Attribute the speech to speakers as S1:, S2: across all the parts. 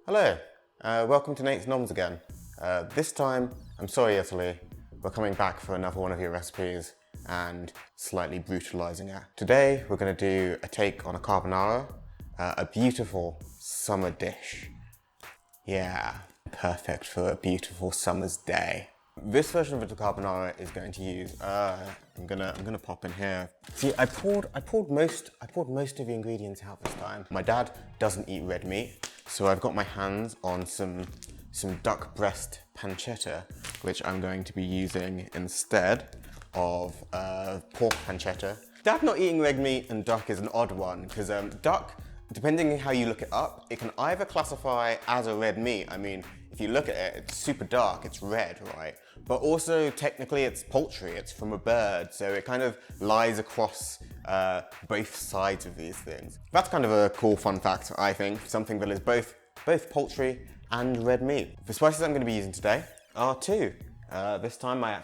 S1: Hello, welcome to Nate's Noms again. This time, I'm sorry Italy, we're coming back for another one of your recipes and slightly brutalising it. Today we're going to do a take on a carbonara, a beautiful summer dish. Yeah, perfect for a beautiful summer's day. This version of the carbonara is going to use, I'm gonna pop in here. See, I poured most of the ingredients out this time. My dad doesn't eat red meat, so I've got my hands on some duck breast pancetta, which I'm going to be using instead of pork pancetta. Dad not eating red meat and duck is an odd one, because duck, depending on how you look it up, it can either classify as a red meat. I mean, if you look at it, it's super dark, it's red, right? But also, technically, it's poultry, it's from a bird, so it kind of lies across both sides of these things. That's kind of a cool fun fact, I think, something that is both poultry and red meat. The spices I'm going to be using today are two. This time I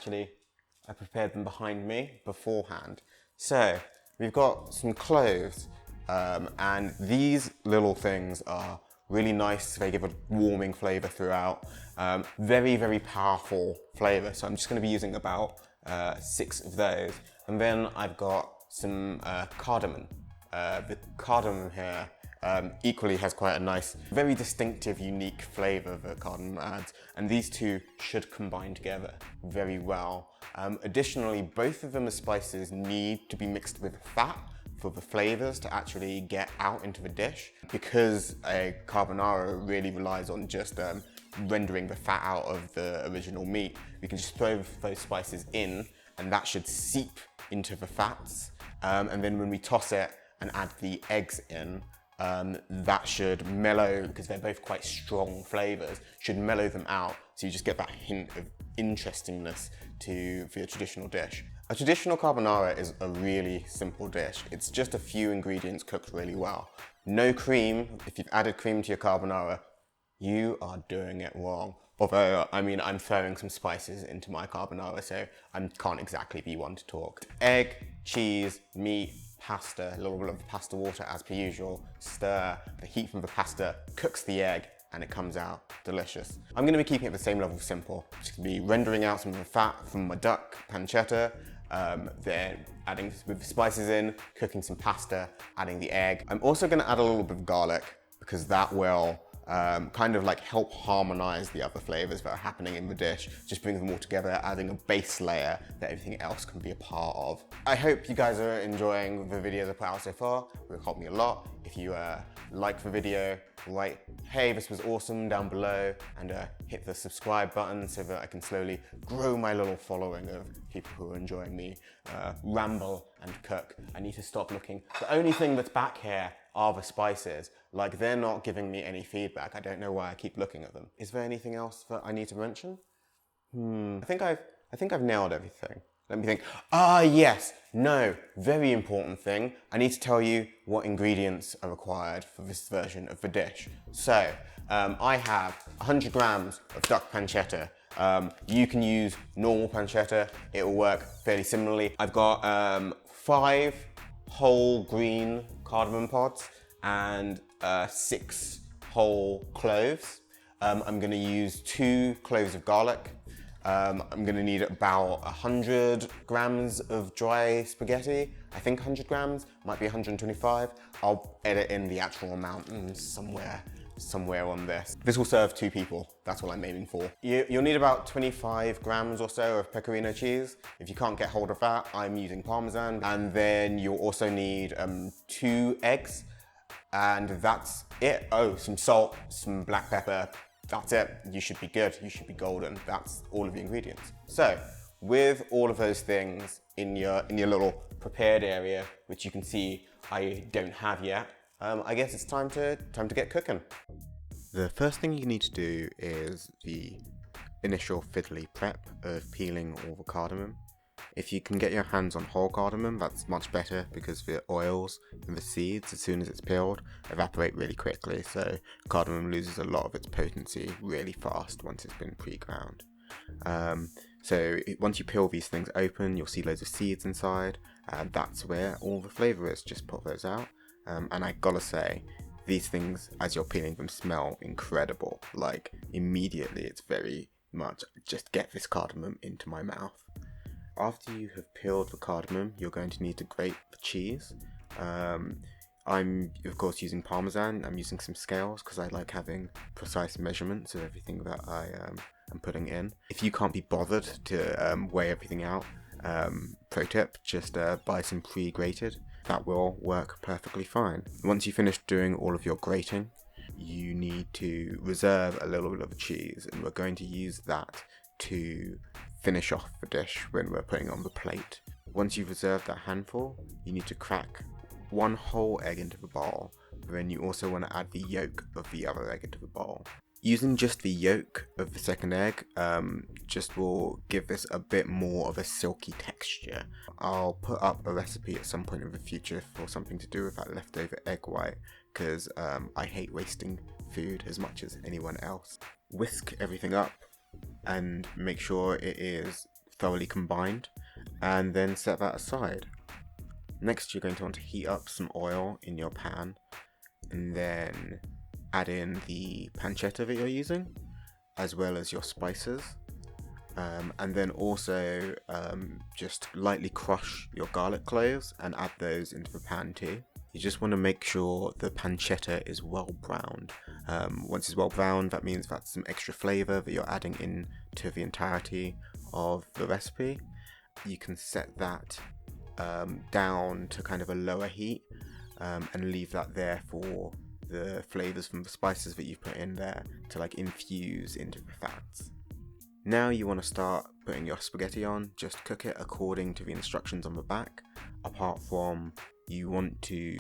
S1: prepared them behind me beforehand. So, we've got some cloves, and these little things are really nice. They give a warming flavour throughout. Very, very powerful flavour. So I'm just going to be using about 6 of those. And then I've got some cardamom. The cardamom here equally has quite a nice, very distinctive, unique flavour that cardamom adds. And these two should combine together very well. Additionally, both of them as spices need to be mixed with fat for the flavours to actually get out into the dish. Because a carbonara really relies on just rendering the fat out of the original meat, we can just throw those spices in and that should seep into the fats. And then when we toss it and add the eggs in, that should mellow, because they're both quite strong flavours, should mellow them out, so you just get that hint of interestingness for your traditional dish. A traditional carbonara is a really simple dish. It's just a few ingredients cooked really well. No cream. If you've added cream to your carbonara, you are doing it wrong. Although, I mean, I'm throwing some spices into my carbonara, so I can't exactly be one to talk. Egg, cheese, meat, pasta, a little bit of pasta water as per usual. Stir, the heat from the pasta cooks the egg, and it comes out delicious. I'm going to be keeping it at the same level of simple. Just going to be rendering out some of the fat from my duck pancetta, then adding with the spices in, cooking some pasta, adding the egg. I'm also going to add a little bit of garlic, because that will kind of like help harmonize the other flavors that are happening in the dish. Just bring them all together, adding a base layer that everything else can be a part of. I hope you guys are enjoying the videos I put out so far. It will help me a lot. If you like the video, write, hey, this was awesome down below, and hit the subscribe button so that I can slowly grow my little following of people who are enjoying me ramble and cook. I need to stop looking. The only thing that's back here are the spices. Like, they're not giving me any feedback. I don't know why I keep looking at them. Is there anything else that I need to mention? I think I've nailed everything. Let me think. Ah, yes. No, very important thing. I need to tell you what ingredients are required for this version of the dish. So, I have 100 grams of duck pancetta. You can use normal pancetta. It will work fairly similarly. I've got 5 whole green cardamom pods and 6 whole cloves. I'm going to use 2 cloves of garlic. I'm going to need about 100 grams of dry spaghetti. I think 100 grams, might be 125. I'll edit in the actual amount somewhere on this. This will serve 2 people, that's what I'm aiming for. You'll need about 25 grams or so of pecorino cheese. If you can't get hold of that, I'm using Parmesan. And then you'll also need 2 eggs, and that's it. Oh, some salt, some black pepper. That's it. You should be good. You should be golden. That's all of the ingredients. So, with all of those things in your little prepared area, which you can see I don't have yet, I guess it's time to get cooking. The first thing you need to do is the initial fiddly prep of peeling all the cardamom. If you can get your hands on whole cardamom, that's much better, because the oils and the seeds, as soon as it's peeled, evaporate really quickly, so cardamom loses a lot of its potency really fast once it's been pre-ground. Once you peel these things open, you'll see loads of seeds inside, and that's where all the flavour is. Just pop those out. And I gotta say, These things, as you're peeling them, smell incredible. Like, immediately it's very much, just get this cardamom into my mouth. After you have peeled the cardamom, you're going to need to grate the cheese. I'm of course using Parmesan. I'm using some scales because I like having precise measurements of everything that I am putting in. If you can't be bothered to weigh everything out, pro tip, just buy some pre-grated. That will work perfectly fine. Once you finish doing all of your grating, you need to reserve a little bit of the cheese, and we're going to use that to finish off the dish when we're putting on the plate. Once you've reserved that handful, you need to crack one whole egg into the bowl, but then you also want to add the yolk of the other egg into the bowl. Using just the yolk of the second egg just will give this a bit more of a silky texture. I'll put up a recipe at some point in the future for something to do with that leftover egg white, because I hate wasting food as much as anyone else. Whisk everything up and make sure it is thoroughly combined, and then set that aside. Next, you're going to want to heat up some oil in your pan, and then add in the pancetta that you're using, as well as your spices, and then also just lightly crush your garlic cloves and add those into the pan too. You just want to make sure the pancetta is well browned. Once it's well browned, that means that's some extra flavour that you're adding in to the entirety of the recipe. You can set that down to kind of a lower heat and leave that there for the flavours from the spices that you've put in there to like infuse into the fats. Now you want to start putting your spaghetti on. Just cook it according to the instructions on the back, apart from you want to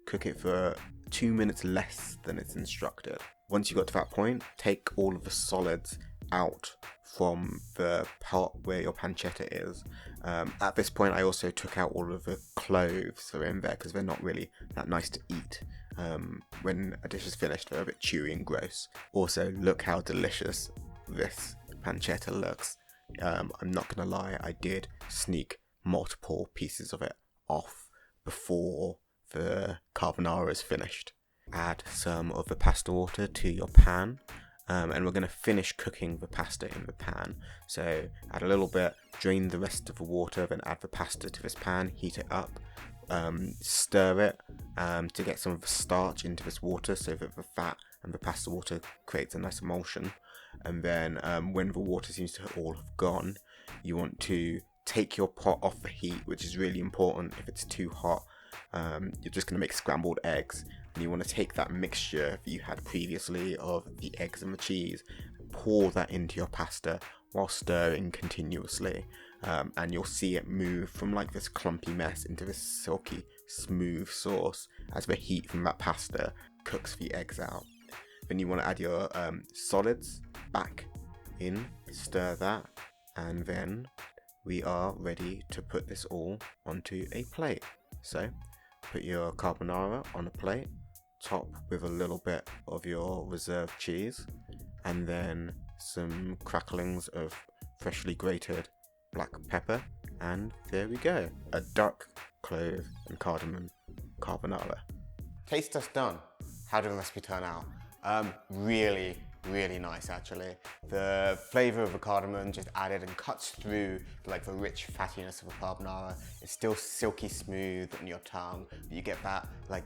S1: cook it for 2 minutes less than it's instructed. Once you got to that point, take all of the solids out from the pot where your pancetta is. At this point, I also took out all of the cloves that are in there because they're not really that nice to eat. When a dish is finished, they're a bit chewy and gross. Also, look how delicious this pancetta looks. I'm not gonna lie, I did sneak multiple pieces of it off before the carbonara is finished. Add some of the pasta water to your pan, and we're going to finish cooking the pasta in the pan. So add a little bit, drain the rest of the water, then add the pasta to this pan, heat it up, stir it to get some of the starch into this water so that the fat and the pasta water creates a nice emulsion. And then when the water seems to all have gone, you want to take your pot off the heat, which is really important. If it's too hot, you're just going to make scrambled eggs, and you want to take that mixture that you had previously of the eggs and the cheese, pour that into your pasta while stirring continuously, and you'll see it move from like this clumpy mess into this silky smooth sauce as the heat from that pasta cooks the eggs out. Then you want to add your solids back in, stir that, and then we are ready to put this all onto a plate. So put your carbonara on a plate, top with a little bit of your reserved cheese, and then some cracklings of freshly grated black pepper, and there we go, a duck, clove and cardamom carbonara. Taste test done. How did the recipe turn out? Really nice actually. The flavour of the cardamom just added and cuts through like the rich fattiness of the carbonara. It's still silky smooth on your tongue, but you get that like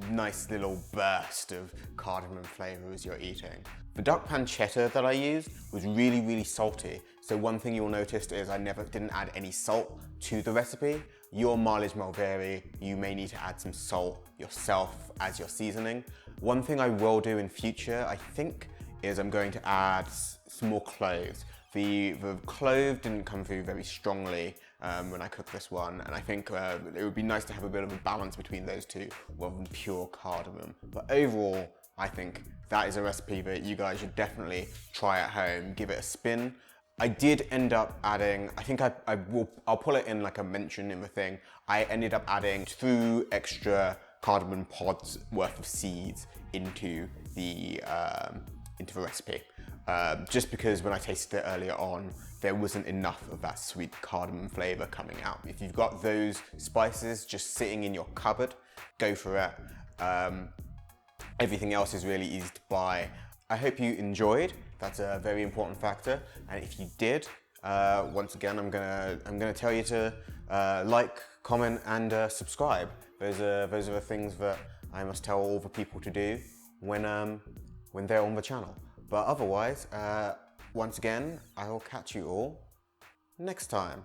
S1: nice little burst of cardamom flavour as you're eating. The duck pancetta that I used was really salty. So one thing you'll notice is I didn't add any salt to the recipe. Your mileage may vary. You may need to add some salt yourself as your seasoning. One thing I will do in future, I think, is I'm going to add some more cloves. The clove didn't come through very strongly when I cooked this one, and I think it would be nice to have a bit of a balance between those two rather than pure cardamom. But overall, I think that is a recipe that you guys should definitely try at home, give it a spin. I did end up adding, I think I'll pull it in like a mention in the thing, I ended up adding 2 extra cardamom pods worth of seeds into the recipe. Just because when I tasted it earlier on, there wasn't enough of that sweet cardamom flavour coming out. If you've got those spices just sitting in your cupboard, go for it. Everything else is really easy to buy. I hope you enjoyed. That's a very important factor. And if you did, once again, I'm gonna tell you to like, comment, and subscribe. Those are the things that I must tell all the people to do when they're on the channel. But otherwise, once again, I will catch you all next time.